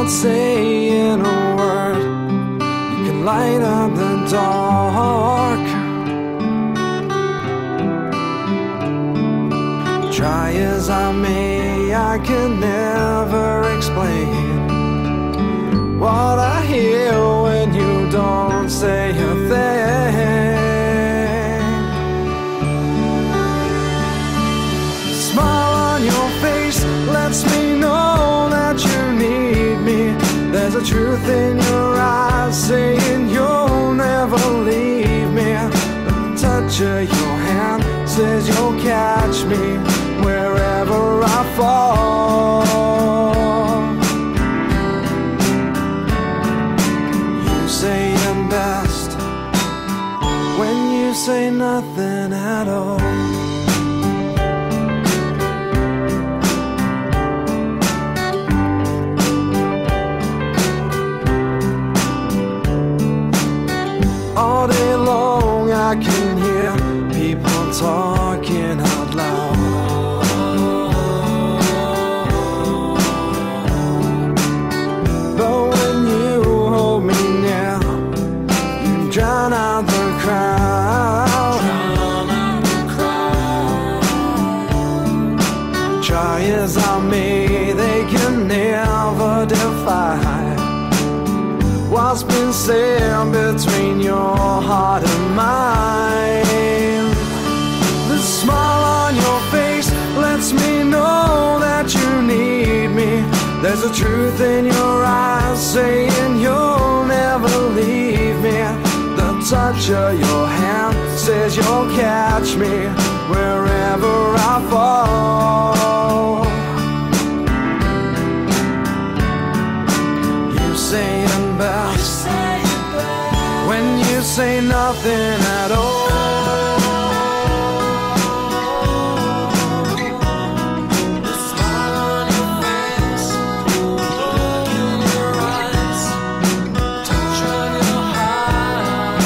without saying a word. You can light up the dark. Try as I may, I can never explain what I hear when you don't say a thing. Smile on your face lets me know that you need me. There's a truth in your eyes saying you'll never leave me. The touch of your hand says you'll catch me wherever I fall. You say I'm best when you say nothing at all. All day long I can hear people talking out loud. But when you hold me near, you drown out the crowd. Try as I may, they can never define what's been said between your heart and mine. The smile on your face lets me know that you need me. There's a truth in your eyes saying you'll never leave me. The touch of your hand says you'll catch me wherever I fall. You say I'm best when you say nothing at all. The smile on your face, look in your eyes, touch on your heart.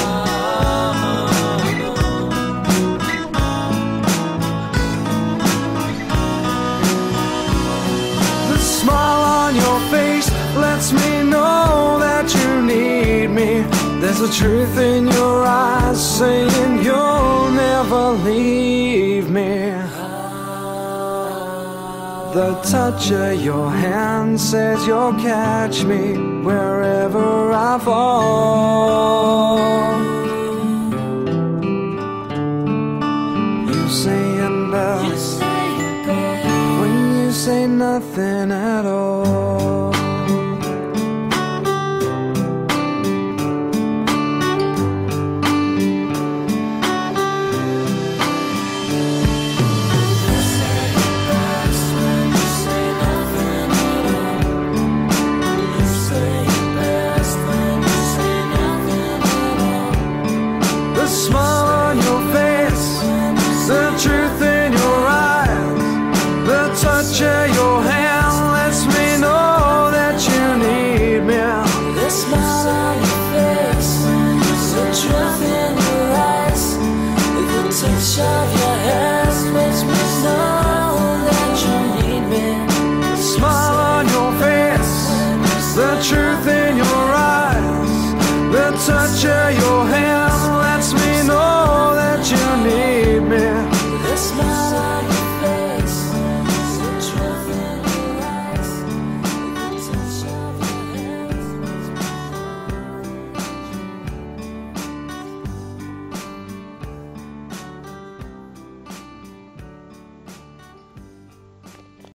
The smile on your face lets me know that you need me. There's a truth in your eyes saying you'll never leave me. The touch of your hand says you'll catch me wherever I fall. You say I'm best when you say nothing at all. The smile on your face, the truth in your eyes, the touch of your hand lets me know that you need me. The smile on your face, the truth in your eyes, the touch of your hand lets me know that you need me. The smile on your face, the truth in your eyes, the touch of your